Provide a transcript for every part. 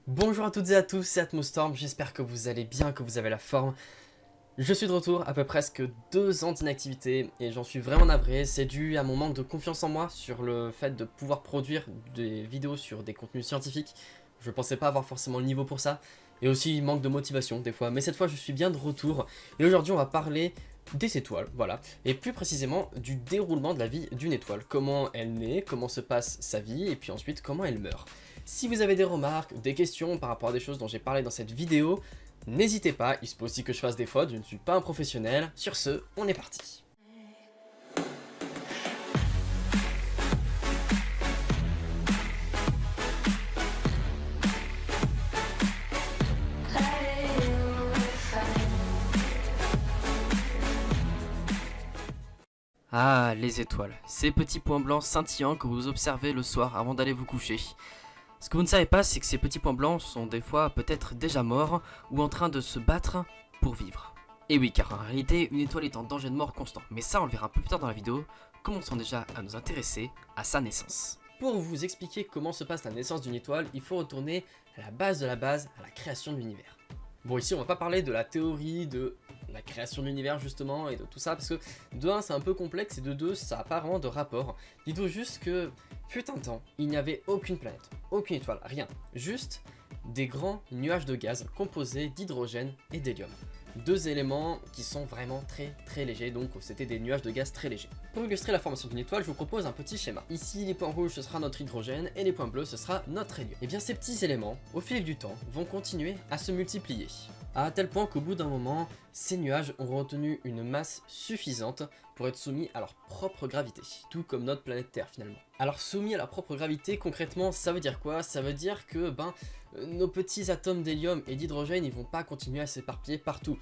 Bonjour à toutes et à tous, c'est Atmostorm, j'espère que vous allez bien, que vous avez la forme. Je suis de retour après presque 2 ans d'inactivité et j'en suis vraiment navré, c'est dû à mon manque de confiance en moi sur le fait de pouvoir produire des vidéos sur des contenus scientifiques. Je pensais pas avoir forcément le niveau pour ça, et aussi manque de motivation des fois, mais cette fois je suis bien de retour et aujourd'hui on va parler des étoiles, voilà, et plus précisément du déroulement de la vie d'une étoile, comment elle naît, comment se passe sa vie et puis ensuite comment elle meurt. Si vous avez des remarques, des questions par rapport à des choses dont j'ai parlé dans cette vidéo, n'hésitez pas, il se peut aussi que je fasse des fautes, je ne suis pas un professionnel. Sur ce, on est parti. Ah, les étoiles, ces petits points blancs scintillants que vous observez le soir avant d'aller vous coucher. Ce que vous ne savez pas, c'est que ces petits points blancs sont des fois peut-être déjà morts ou en train de se battre pour vivre. Et oui, car en réalité, une étoile est en danger de mort constant. Mais ça, on le verra un peu plus tard dans la vidéo. Commençons déjà à nous intéresser à sa naissance. Pour vous expliquer comment se passe la naissance d'une étoile, il faut retourner à la base de la base, à la création de l'univers. Bon, ici on va pas parler de la théorie de la création de l'univers justement et de tout ça parce que de 1 c'est un peu complexe et de 2 ça n'a pas vraiment de rapport. Dites-vous juste que fut un temps, il n'y avait aucune planète, aucune étoile, rien. Juste des grands nuages de gaz composés d'hydrogène et d'hélium. 2 éléments qui sont vraiment très légers, donc c'était des nuages de gaz très légers. Pour illustrer la formation d'une étoile, je vous propose un petit schéma. Ici, les points rouges, ce sera notre hydrogène, et les points bleus, ce sera notre hélium. Et bien ces petits éléments, au fil du temps, vont continuer à se multiplier. À tel point qu'au bout d'un moment, ces nuages auront retenu une masse suffisante pour être soumis à leur propre gravité, tout comme notre planète Terre finalement. Alors soumis à leur propre gravité, concrètement, ça veut dire quoi? Ça veut dire que nos petits atomes d'hélium et d'hydrogène, ils vont pas continuer à s'éparpiller partout.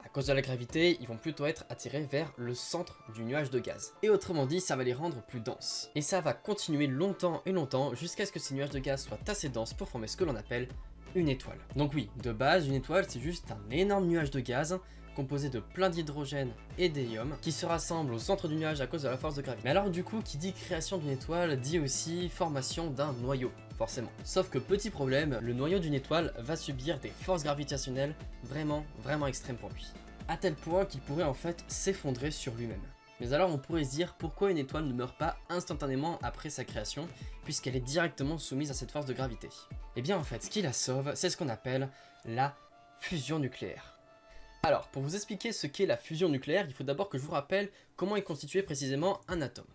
À cause de la gravité, ils vont plutôt être attirés vers le centre du nuage de gaz. Et autrement dit, ça va les rendre plus denses. Et ça va continuer longtemps et longtemps jusqu'à ce que ces nuages de gaz soient assez denses pour former ce que l'on appelle une étoile. Donc oui, de base, une étoile, c'est juste un énorme nuage de gaz composé de plein d'hydrogène et d'hélium qui se rassemblent au centre du nuage à cause de la force de gravité. Mais alors du coup, qui dit création d'une étoile dit aussi formation d'un noyau, forcément. Sauf que petit problème, le noyau d'une étoile va subir des forces gravitationnelles vraiment extrêmes pour lui. À tel point qu'il pourrait en fait s'effondrer sur lui-même. Mais alors on pourrait se dire pourquoi une étoile ne meurt pas instantanément après sa création, puisqu'elle est directement soumise à cette force de gravité. Et bien en fait, ce qui la sauve, c'est ce qu'on appelle la fusion nucléaire. Alors, pour vous expliquer ce qu'est la fusion nucléaire, il faut d'abord que je vous rappelle comment est constitué précisément un atome.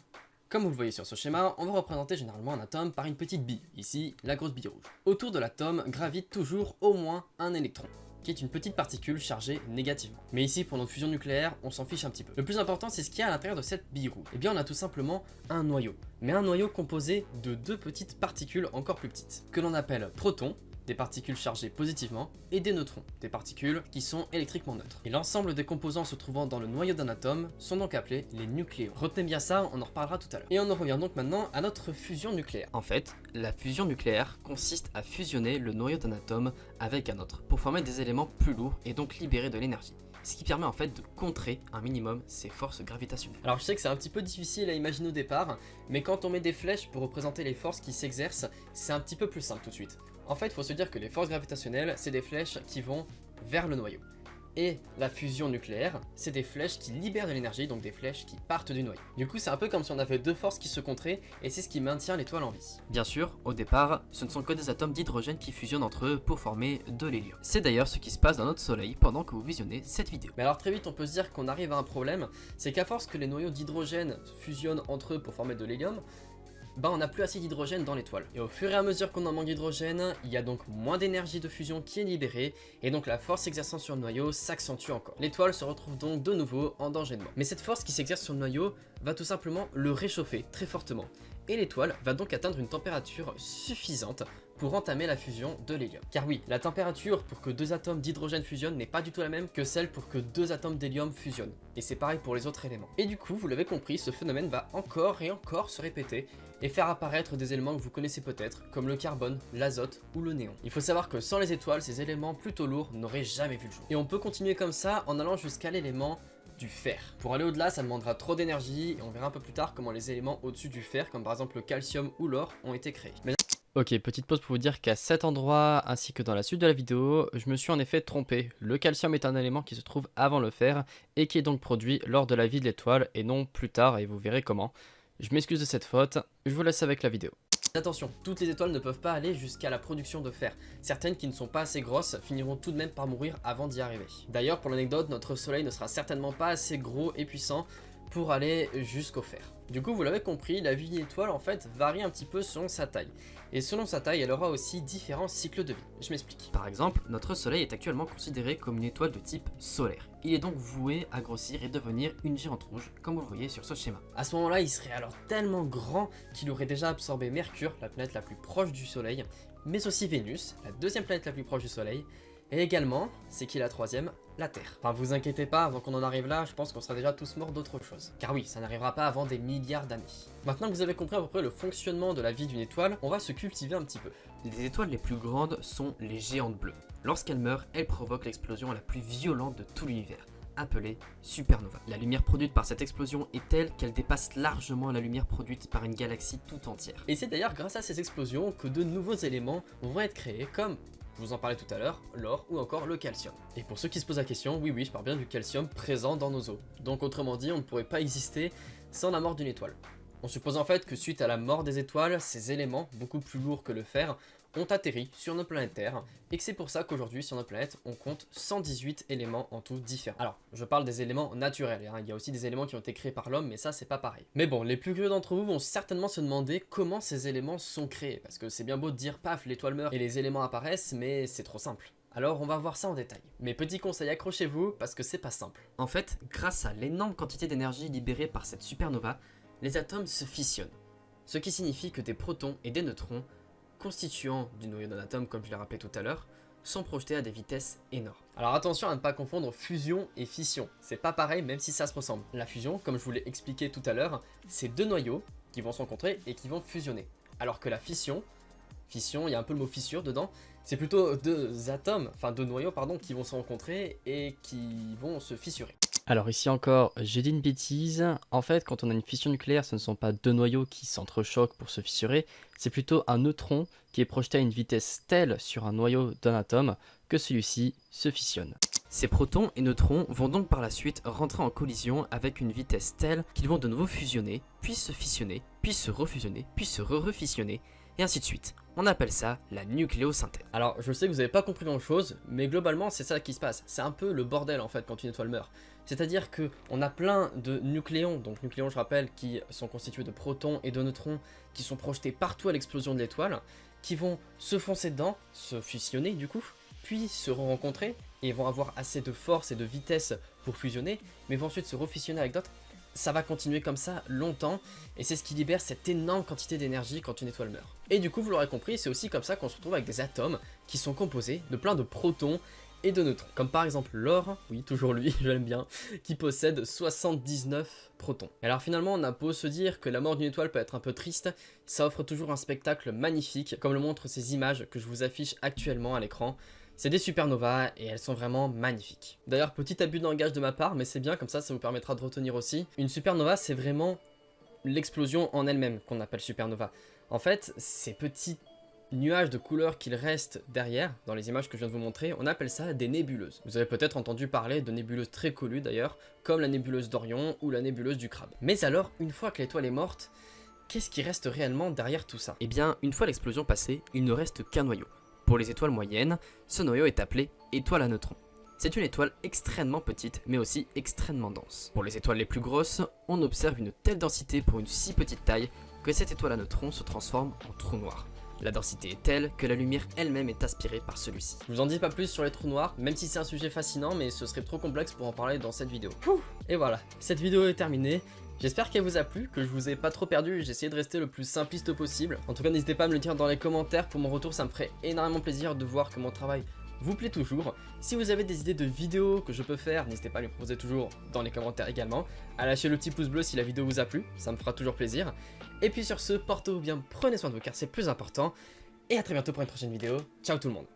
Comme vous le voyez sur ce schéma, on va représenter généralement un atome par une petite bille, ici la grosse bille rouge. Autour de l'atome gravite toujours au moins un électron, qui est une petite particule chargée négativement. Mais ici, pour notre fusion nucléaire, on s'en fiche un petit peu. Le plus important, c'est ce qu'il y a à l'intérieur de cette bille rouge. Eh bien, on a tout simplement un noyau, mais un noyau composé de 2 petites particules encore plus petites, que l'on appelle protons, des particules chargées positivement, et des neutrons, des particules qui sont électriquement neutres. Et l'ensemble des composants se trouvant dans le noyau d'un atome sont donc appelés les nucléons. Retenez bien ça, on en reparlera tout à l'heure. Et on en revient donc maintenant à notre fusion nucléaire. En fait, la fusion nucléaire consiste à fusionner le noyau d'un atome avec un autre, pour former des éléments plus lourds et donc libérer de l'énergie. Ce qui permet en fait de contrer un minimum ces forces gravitationnelles. Alors je sais que c'est un petit peu difficile à imaginer au départ, mais quand on met des flèches pour représenter les forces qui s'exercent, c'est un petit peu plus simple tout de suite. En fait, il faut se dire que les forces gravitationnelles, c'est des flèches qui vont vers le noyau. Et la fusion nucléaire, c'est des flèches qui libèrent de l'énergie, donc des flèches qui partent du noyau. Du coup, c'est un peu comme si on avait 2 forces qui se contraient, et c'est ce qui maintient l'étoile en vie. Bien sûr, au départ, ce ne sont que des atomes d'hydrogène qui fusionnent entre eux pour former de l'hélium. C'est d'ailleurs ce qui se passe dans notre soleil pendant que vous visionnez cette vidéo. Mais alors très vite, on peut se dire qu'on arrive à un problème, c'est qu'à force que les noyaux d'hydrogène fusionnent entre eux pour former de l'hélium, on n'a plus assez d'hydrogène dans l'étoile. Et au fur et à mesure qu'on en manque d'hydrogène, il y a donc moins d'énergie de fusion qui est libérée, et donc la force s'exerçant sur le noyau s'accentue encore. L'étoile se retrouve donc de nouveau en danger de mort. Mais cette force qui s'exerce sur le noyau va tout simplement le réchauffer très fortement. Et l'étoile va donc atteindre une température suffisante pour entamer la fusion de l'hélium. Car oui, la température pour que 2 atomes d'hydrogène fusionnent n'est pas du tout la même que celle pour que 2 atomes d'hélium fusionnent. Et c'est pareil pour les autres éléments. Et du coup, vous l'avez compris, ce phénomène va encore et encore se répéter et faire apparaître des éléments que vous connaissez peut-être, comme le carbone, l'azote ou le néon. Il faut savoir que sans les étoiles, ces éléments plutôt lourds n'auraient jamais vu le jour. Et on peut continuer comme ça en allant jusqu'à l'élément du fer. Pour aller au-delà, ça demandera trop d'énergie et on verra un peu plus tard comment les éléments au-dessus du fer, comme par exemple le calcium ou l'or, ont été créés. Mais Ok, petite pause pour vous dire qu'à cet endroit, ainsi que dans la suite de la vidéo, je me suis en effet trompé. Le calcium est un élément qui se trouve avant le fer et qui est donc produit lors de la vie de l'étoile et non plus tard, et vous verrez comment. Je m'excuse de cette faute, je vous laisse avec la vidéo. Attention, toutes les étoiles ne peuvent pas aller jusqu'à la production de fer. Certaines qui ne sont pas assez grosses finiront tout de même par mourir avant d'y arriver. D'ailleurs, pour l'anecdote, notre soleil ne sera certainement pas assez gros et puissant pour aller jusqu'au fer. Du coup, vous l'avez compris, la vie d'une étoile en fait varie un petit peu selon sa taille. Et selon sa taille, elle aura aussi différents cycles de vie. Je m'explique. Par exemple, notre soleil est actuellement considéré comme une étoile de type solaire. Il est donc voué à grossir et devenir une géante rouge, comme vous le voyez sur ce schéma. À ce moment-là, il serait alors tellement grand qu'il aurait déjà absorbé Mercure, la planète la plus proche du soleil, mais aussi Vénus, la deuxième planète la plus proche du soleil, et également, c'est qui la troisième? La Terre. Enfin, vous inquiétez pas, avant qu'on en arrive là, je pense qu'on sera déjà tous morts d'autre chose. Car oui, ça n'arrivera pas avant des milliards d'années. Maintenant que vous avez compris à peu près le fonctionnement de la vie d'une étoile, on va se cultiver un petit peu. Les étoiles les plus grandes sont les géantes bleues. Lorsqu'elles meurent, elles provoquent l'explosion la plus violente de tout l'univers, appelée supernova. La lumière produite par cette explosion est telle qu'elle dépasse largement la lumière produite par une galaxie tout entière. Et c'est d'ailleurs grâce à ces explosions que de nouveaux éléments vont être créés comme... je vous en parlais tout à l'heure, l'or ou encore le calcium. Et pour ceux qui se posent la question, oui, je parle bien du calcium présent dans nos os. Donc autrement dit, on ne pourrait pas exister sans la mort d'une étoile. On suppose en fait que suite à la mort des étoiles, ces éléments, beaucoup plus lourds que le fer, ont atterri sur notre planète Terre, et que c'est pour ça qu'aujourd'hui sur notre planète, on compte 118 éléments en tout différents. Alors, je parle des éléments naturels, hein. Il y a aussi des éléments qui ont été créés par l'homme, mais ça c'est pas pareil. Mais bon, les plus curieux d'entre vous vont certainement se demander comment ces éléments sont créés, parce que c'est bien beau de dire paf, l'étoile meurt et les éléments apparaissent, mais c'est trop simple. Alors on va voir ça en détail. Mais petit conseil, accrochez-vous, parce que c'est pas simple. En fait, grâce à l'énorme quantité d'énergie libérée par cette supernova, les atomes se fusionnent. Ce qui signifie que des protons et des neutrons, constituants du noyau d'un atome comme je l'ai rappelé tout à l'heure, sont projetés à des vitesses énormes. Alors attention à ne pas confondre fusion et fission, c'est pas pareil même si ça se ressemble. La fusion, comme je vous l'ai expliqué tout à l'heure, c'est deux noyaux qui vont se rencontrer et qui vont fusionner. Alors que la fission, il y a un peu le mot fissure dedans, c'est plutôt deux atomes, enfin deux noyaux pardon, qui vont se rencontrer et qui vont se fissurer. Alors ici encore, j'ai dit une bêtise. En fait, quand on a une fission nucléaire, ce ne sont pas deux noyaux qui s'entrechoquent pour se fissurer, c'est plutôt un neutron qui est projeté à une vitesse telle sur un noyau d'un atome que celui-ci se fissionne. Ces protons et neutrons vont donc par la suite rentrer en collision avec une vitesse telle qu'ils vont de nouveau fusionner, puis se fissionner, puis se refusionner, puis se re-refissionner, et ainsi de suite. On appelle ça la nucléosynthèse. Alors je sais que vous n'avez pas compris grand chose, mais globalement c'est ça qui se passe. C'est un peu le bordel en fait quand une étoile meurt. C'est-à-dire que on a plein de nucléons, donc nucléons je rappelle qui sont constitués de protons et de neutrons qui sont projetés partout à l'explosion de l'étoile, qui vont se foncer dedans, se fusionner du coup, puis se rencontrer et vont avoir assez de force et de vitesse pour fusionner, mais vont ensuite se refusionner avec d'autres. Ça va continuer comme ça longtemps, et c'est ce qui libère cette énorme quantité d'énergie quand une étoile meurt. Et du coup, vous l'aurez compris, c'est aussi comme ça qu'on se retrouve avec des atomes qui sont composés de plein de protons et de neutrons. Comme par exemple l'or, oui, toujours lui, je l'aime bien, qui possède 79 protons. Et alors finalement, on a beau se dire que la mort d'une étoile peut être un peu triste, ça offre toujours un spectacle magnifique, comme le montrent ces images que je vous affiche actuellement à l'écran. C'est des supernovas et elles sont vraiment magnifiques. D'ailleurs, petit abus de langage de ma part, mais c'est bien, comme ça vous permettra de retenir aussi. Une supernova, c'est vraiment l'explosion en elle-même qu'on appelle supernova. En fait, ces petits nuages de couleurs qu'il reste derrière, dans les images que je viens de vous montrer, on appelle ça des nébuleuses. Vous avez peut-être entendu parler de nébuleuses très connues d'ailleurs, comme la nébuleuse d'Orion ou la nébuleuse du Crabe. Mais alors, une fois que l'étoile est morte, qu'est-ce qui reste réellement derrière tout ça? Eh bien, une fois l'explosion passée, il ne reste qu'un noyau. Pour les étoiles moyennes, ce noyau est appelé étoile à neutrons. C'est une étoile extrêmement petite, mais aussi extrêmement dense. Pour les étoiles les plus grosses, on observe une telle densité pour une si petite taille que cette étoile à neutrons se transforme en trou noir. La densité est telle que la lumière elle-même est aspirée par celui-ci. Je vous en dis pas plus sur les trous noirs, même si c'est un sujet fascinant, mais ce serait trop complexe pour en parler dans cette vidéo. Et voilà, cette vidéo est terminée. J'espère qu'elle vous a plu, que je vous ai pas trop perdu, j'ai essayé de rester le plus simpliste possible. En tout cas, n'hésitez pas à me le dire dans les commentaires pour mon retour, ça me ferait énormément plaisir de voir que mon travail vous plaît toujours. Si vous avez des idées de vidéos que je peux faire, n'hésitez pas à les proposer toujours dans les commentaires également. À lâcher le petit pouce bleu si la vidéo vous a plu, ça me fera toujours plaisir. Et puis sur ce, portez-vous bien, prenez soin de vous car c'est plus important. Et à très bientôt pour une prochaine vidéo. Ciao tout le monde.